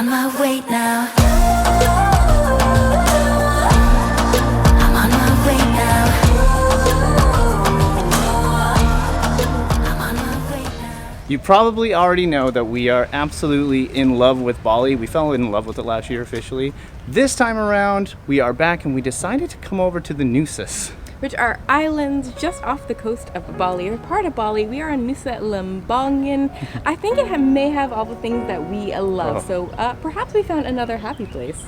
on my way now. I'm on my way now. I'm on my way now. You probably already know that we are absolutely in love with Bali. We fell in love with it last year officially. This time around, we are back and we decided to come over to the Nusas, which are islands just off the coast of Bali, or part of Bali. We are in Nusa Lembongan. I think it may have all the things that we love, so perhaps we found another happy place.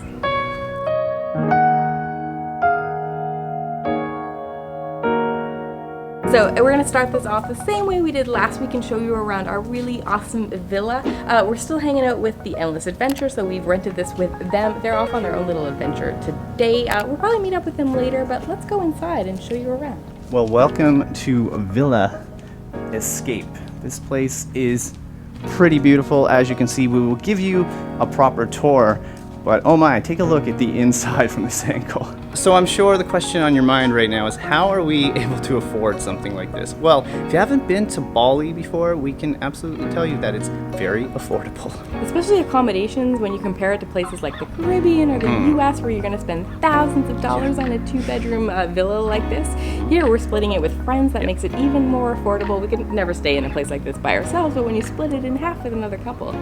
So we're gonna start this off the same way we did last week and show you around our really awesome villa. We're still hanging out with the Endless Adventure, so we've rented this with them. They're off on their own little adventure today. We'll probably meet up with them later, but let's go inside and show you around. Well, welcome to Villa Escape. This place is pretty beautiful. As you can see, we will give you a proper tour, but oh my, take a look at the inside from this angle. So I'm sure the question on your mind right now is, how are we able to afford something like this? Well, if you haven't been to Bali before, we can absolutely tell you that it's very affordable. Especially accommodations when you compare it to places like the Caribbean or the US, where you're gonna spend thousands of dollars on a 2-bedroom villa like this. Here we're splitting it with friends. That makes it even more affordable. We could never stay in a place like this by ourselves, but when you split it in half with another couple,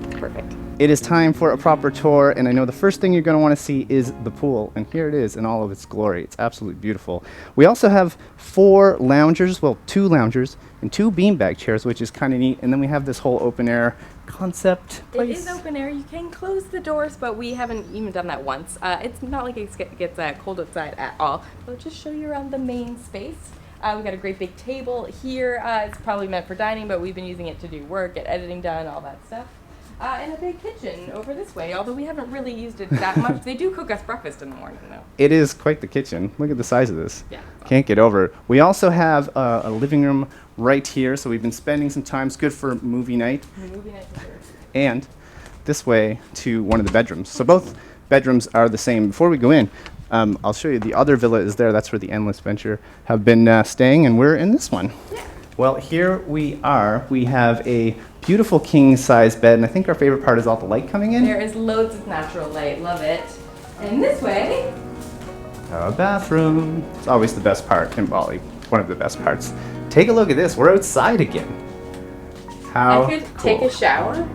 it's perfect. It is time for a proper tour, and I know the first thing you're going to want to see is the pool, and here it is in all of its glory. It's absolutely beautiful. We also have 4 loungers, well, 2 loungers and 2 beanbag chairs, which is kind of neat, and then we have this whole open air concept place. It is open air. You can close the doors, but we haven't even done that once. It's not like it gets cold outside at all. We'll just show you around the main space. We've got a great big table here. It's probably meant for dining, but we've been using it to do work, get editing done, all that stuff. And a big kitchen over this way, although we haven't really used it that much. They do cook us breakfast in the morning, though. It is quite the kitchen. Look at the size of this. Yeah. Can't get over it. We also have a living room right here, so we've been spending some time. It's good for movie night. Movie night for sure. And this way to one of the bedrooms. So both bedrooms are the same. Before we go in, I'll show you the other villa is there. That's where the Endless Adventure have been staying, and we're in this one. Yeah. Well, here we are. We have a beautiful king-size bed, and I think our favorite part is all the light coming in. There is loads of natural light. Love it. And this way, a bathroom. It's always the best part in Bali. One of the best parts. Take a look at this. We're outside again. How I could cool. take a shower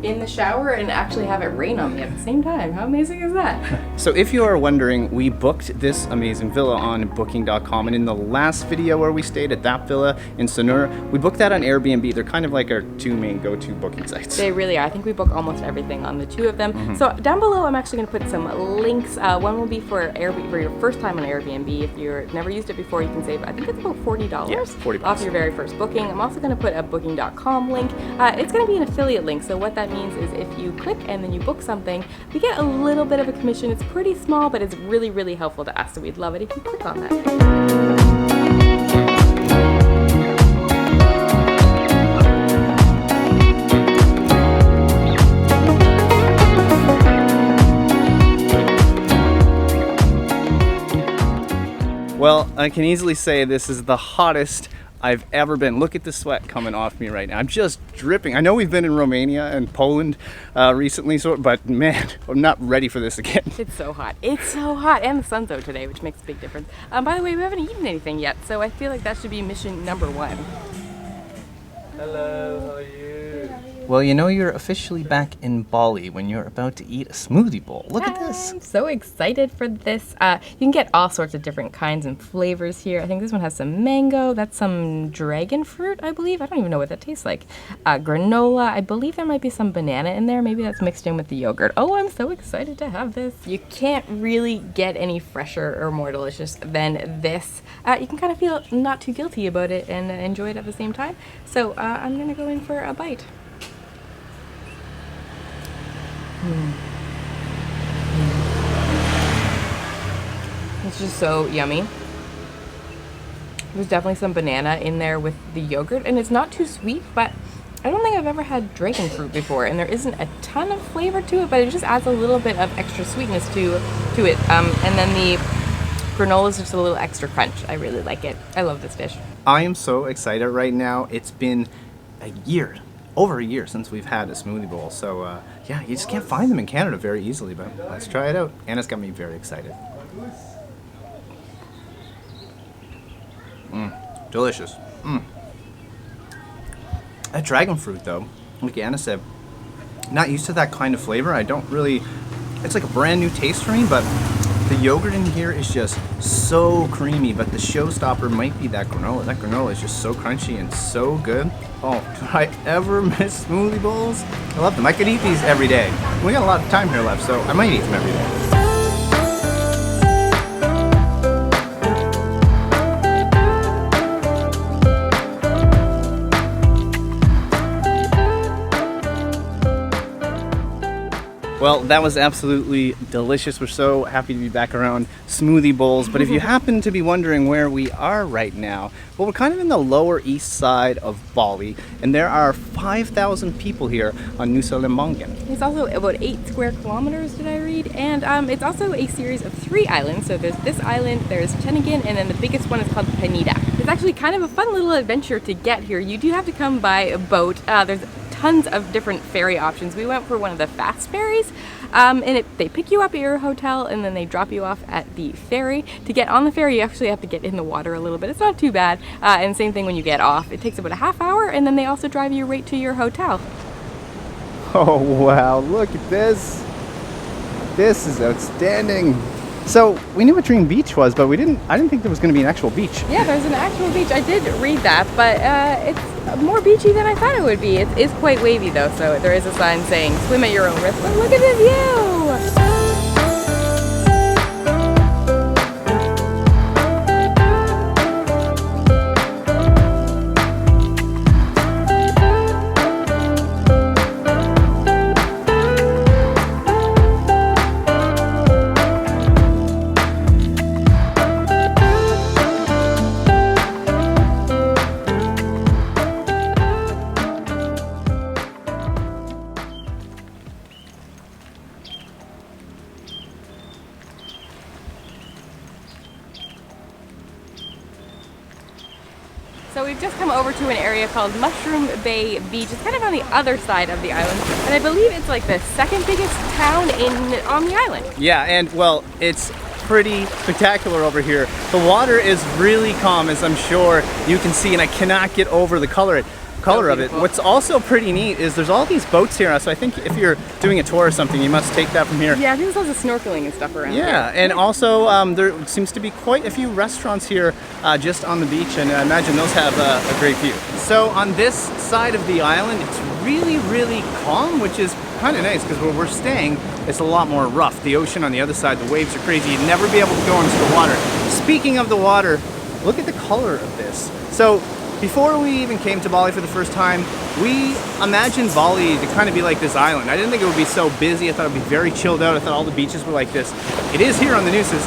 in the shower and actually have it rain on me at the same time. How amazing is that? So if you are wondering, we booked this amazing villa on booking.com, and in the last video where we stayed at that villa in Sanur, we booked that on Airbnb. They're kind of like our 2 main go-to booking sites. They really are. I think we book almost everything on the 2 of them. So down below, I'm actually going to put some links. One will be for your first time on Airbnb. If you've never used it before, you can save, I think it's about $40 $40 off your very first booking. I'm also going to put a booking.com link. It's going to be an affiliate link, so what that means is if you click and then you book something, we get a little bit of a commission. It's pretty small, but it's really, really helpful to us, so we'd love it if you click on that. Well, I can easily say this is the hottest I've ever been. Look at the sweat coming off me right now. I'm just dripping. I know we've been in Romania and Poland recently, but man, I'm not ready for this again. It's so hot. It's so hot. And the sun's out today, which makes a big difference. By the way, we haven't eaten anything yet, so I feel like that should be mission number 1. Hello, how are you? Well, you know you're officially back in Bali when you're about to eat a smoothie bowl. Look at this. I'm so excited for this. You can get all sorts of different kinds and flavors here. I think this one has some mango. That's some dragon fruit, I believe. I don't even know what that tastes like. Granola. I believe there might be some banana in there. Maybe that's mixed in with the yogurt. Oh, I'm so excited to have this. You can't really get any fresher or more delicious than this. You can kind of feel not too guilty about it and enjoy it at the same time. So I'm going to go in for a bite. It's just so yummy. There's definitely some banana in there with the yogurt, and it's not too sweet, but I don't think I've ever had dragon fruit before, and there isn't a ton of flavor to it, but it just adds a little bit of extra sweetness to it. And then the granola is just a little extra crunch. I really like it. I love this dish. I am so excited right now. It's been a year over a year since we've had a smoothie bowl. So yeah, you just can't find them in Canada very easily, but let's try it out. Anna's got me very excited. Delicious. That dragon fruit though, like Anna said, not used to that kind of flavor. I don't really, it's like a brand new taste for me, but the yogurt in here is just so creamy, but the showstopper might be that granola. That granola is just so crunchy and so good. Oh, do I ever miss smoothie bowls? I love them. I could eat these every day. We got a lot of time here left, so I might eat them every day. Well, that was absolutely delicious. We're so happy to be back around smoothie bowls. But if you happen to be wondering where we are right now, well, we're kind of in the lower east side of Bali, and there are 5,000 people here on Nusa Lembongan. It's also about 8 square kilometers, did I read? And it's also a series of 3 islands. So there's this island, there's Tenigan, and then the biggest one is called Penida. It's actually kind of a fun little adventure to get here. You do have to come by a boat. There's tons of different ferry options. We went for one of the fast ferries, and they pick you up at your hotel and then they drop you off at the ferry. To get on the ferry, you actually have to get in the water a little bit. It's not too bad. And same thing when you get off. It takes about a half hour, and then they also drive you right to your hotel. Oh wow, look at this. This is outstanding. So we knew what Dream Beach was, but I didn't think there was going to be an actual beach. Yeah, there's an actual beach. I did read that, but it's more beachy than I thought it would be. It is quite wavy though, so there is a sign saying swim at your own risk. But look at the view! So we've just come over to an area called Mushroom Bay Beach. It's kind of on the other side of the island, and I believe it's like the second biggest town on the island. Yeah, and well, it's pretty spectacular over here. The water is really calm, as I'm sure you can see, and I cannot get over the color of it. What's also pretty neat is there's all these boats here, so I think if you're doing a tour or something, you must take that from here. Yeah, I think there's lots of snorkeling and stuff around Yeah, here. and also there seems to be quite a few restaurants here just on the beach, and I imagine those have a great view. So on this side of the island, it's really, really calm, which is kind of nice, because where we're staying, it's a lot more rough. The ocean on the other side, the waves are crazy. You'd never be able to go into the water. Speaking of the water, look at the color of this. So before we even came to Bali for the first time, we imagined Bali to kind of be like this island. I didn't think it would be so busy. I thought it would be very chilled out. I thought all the beaches were like this. It is here on the Nusas.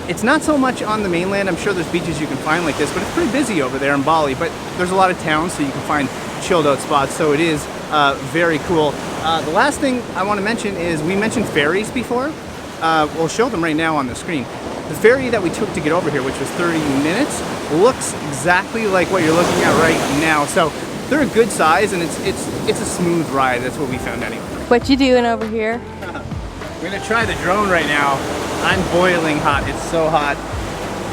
It's not so much on the mainland. I'm sure there's beaches you can find like this, but it's pretty busy over there in Bali. But there's a lot of towns, so you can find chilled out spots. So it is very cool. The last thing I want to mention is we mentioned ferries before. We'll show them right now on the screen. The ferry that we took to get over here, which was 30 minutes, looks exactly like what you're looking at right now. So they're a good size, and it's a smooth ride. That's what we found anyway. What you doing over here? We're gonna try the drone right now. I'm boiling hot. It's so hot.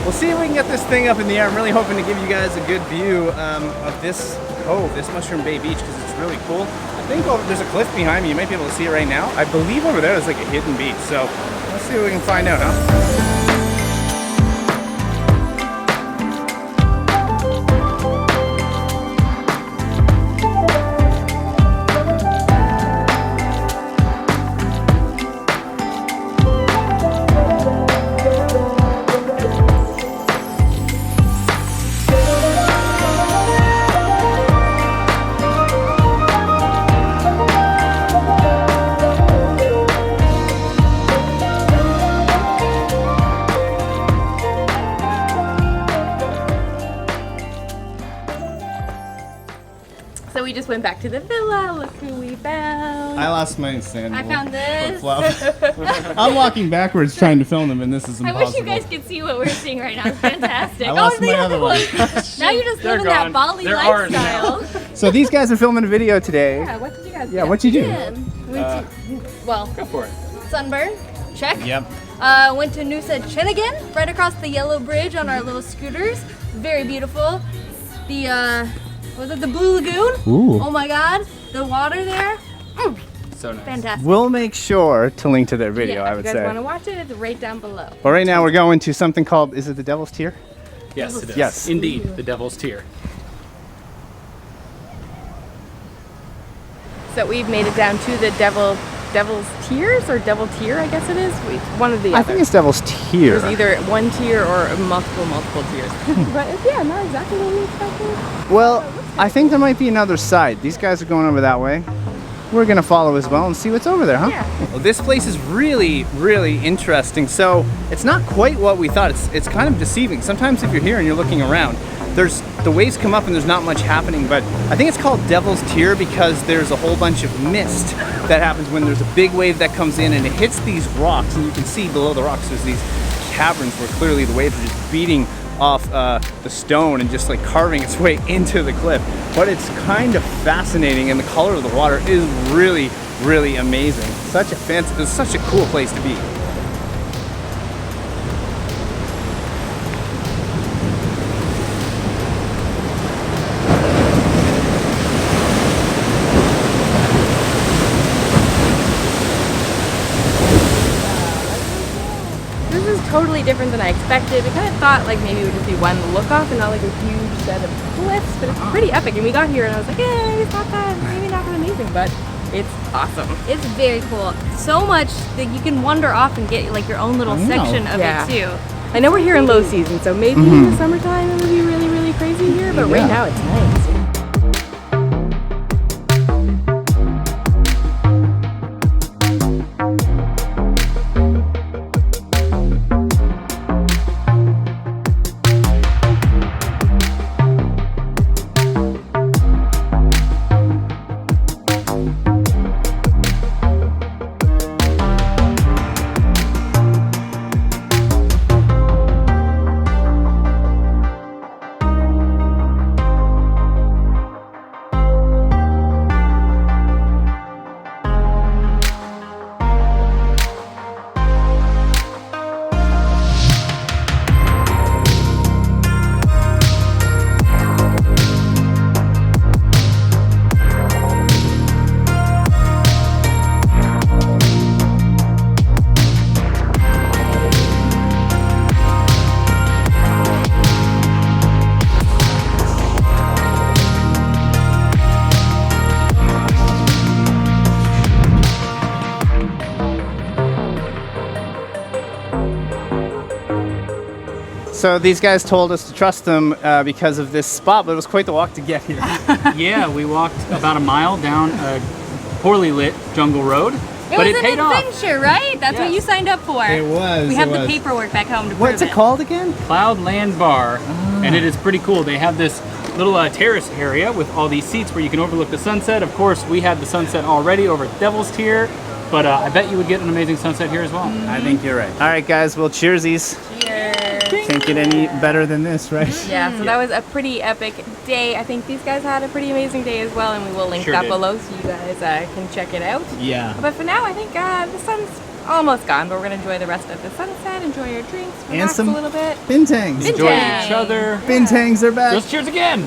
We'll see if we can get this thing up in the air. I'm really hoping to give you guys a good view of this cove, this Mushroom Bay Beach, because it's really cool. I think there's a cliff behind me. You might be able to see it right now. I believe over there is like a hidden beach. So let's see what we can find out, huh? So we just went back to the villa. Look who we found. I lost my sandal. I found this. I'm walking backwards trying to film them, and this is impossible. I wish you guys could see what we're seeing right now. It's fantastic. I lost my other one. Now you're just living that Bali lifestyle. So these guys are filming a video today. Yeah, what did you guys Yeah, do? what'd you do? Go for it. sunburn, check. Yep. Went to Nusa Lembongan, right across the yellow bridge on our little scooters. Very beautiful. The was it the Blue Lagoon? Ooh. Oh my God, the water there. So nice. Fantastic. We'll make sure to link to their video, I If would you guys say. want to watch it, it's right down below. But right now we're going to something called, is it the Devil's Tier? Yes, it is. Yes. Indeed, the Devil's Tier. So we've made it down to the Devil's Tiers or Devil Tier, I guess it is. One of the I other. think it's Devil's Tier. There's either one tier or multiple tiers. But yeah, not exactly what we expected. Well, I think there might be another side. These guys are going over that way. We're gonna follow as well and see what's over there, huh? Yeah. Well, this place is really, really interesting. So it's not quite what we thought. It's kind of deceiving. Sometimes if you're here and you're looking around, the waves come up and there's not much happening, but I think it's called Devil's Tier because there's a whole bunch of mist that happens when there's a big wave that comes in and it hits these rocks, and you can see below the rocks there's these caverns where clearly the waves are just beating off the stone and just like carving its way into the cliff. But it's kind of fascinating, and the color of the water is really, really amazing. It's such a cool place to be. This is totally different than I expected. I kind of thought like maybe it would just be one look off and not like a huge set of cliffs, but it's pretty epic. And we got here and I was like, yeah, it's not that, maybe not that amazing, but it's awesome. It's very cool. So much that you can wander off and get like your own little section of Yeah. it too. I know we're here in low season, so maybe in the summertime it would be really, really crazy here, but Yeah. right now it's nice. So these guys told us to trust them because of this spot, but it was quite the walk to get here. Yeah, we walked about a mile down a poorly lit jungle road, but was it an paid off. adventure, right? That's what Yes. you signed up for. was. We have the paperwork back home to prove What's it called again? Cloudland Bar, and it is pretty cool. They have this little terrace area with all these seats where you can overlook the sunset. Of course, we had the sunset already over at Devil's Tier, but I bet you would get an amazing sunset here as well. I think you're right. All right, guys. Well, cheersies. Cheers. Can't get any better than this, right? Yeah, so that was a pretty epic day. I think these guys had a pretty amazing day as well, and we will link Sure that did. below so you guys can check it out. Yeah. But for now, I think the sun's almost gone, but we're going to enjoy the rest of the sunset, enjoy our drinks, relax some a little bit. Bintangs. Enjoy Bintang. each other. Bintangs are back. Just cheers again.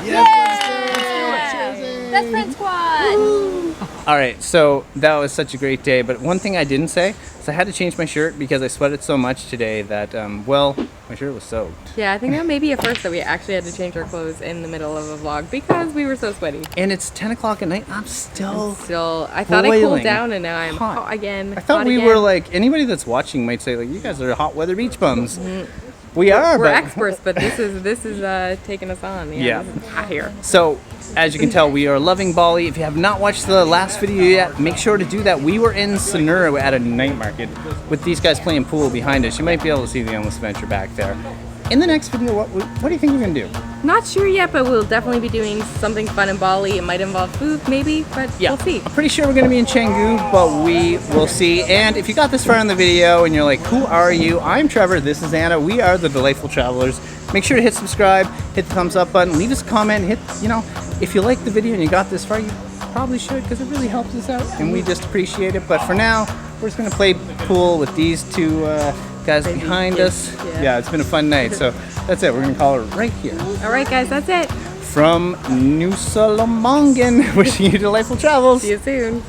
Best friend squad. All right, so that was such a great day, but one thing I didn't say is I had to change my shirt because I sweated so much today that, well, my shirt was soaked. Yeah, I think that may be a first that we actually had to change our clothes in the middle of a vlog because we were so sweaty. And it's 10 o'clock at night. I'm still... Still, I thought I cooled boiling down and now I'm hot. hot again. I thought hot we again. were like, anybody that's watching might say, like, you guys are hot weather beach bums. We are, We're but... experts, but this is taking us on. Yeah. This is hot here. So, as you can tell, we are loving Bali. If you have not watched the last video yet, make sure to do that. We were in Sanura at a night market with these guys playing pool behind us. You might be able to see the Endless Adventure back there. in the next video, what do you think we're gonna do? Not sure yet, but we'll definitely be doing something fun in Bali. It might involve food, maybe, but we'll see. I'm pretty sure we're gonna be in Canggu, but we will see. And if you got this far in the video and you're like, who are you? I'm Trevor, this is Anna. We are the Delightful Travelers. Make sure to hit subscribe, hit the thumbs up button, leave us a comment, if you like the video and you got this far, you probably should, because it really helps us out and we just appreciate it. But for now, we're just gonna play pool with these two guys behind us. Yeah, it's been a fun night. So that's it. We're gonna call it right here. All right, guys, that's it. From Nusa Lembongan, wishing you delightful travels. See you soon.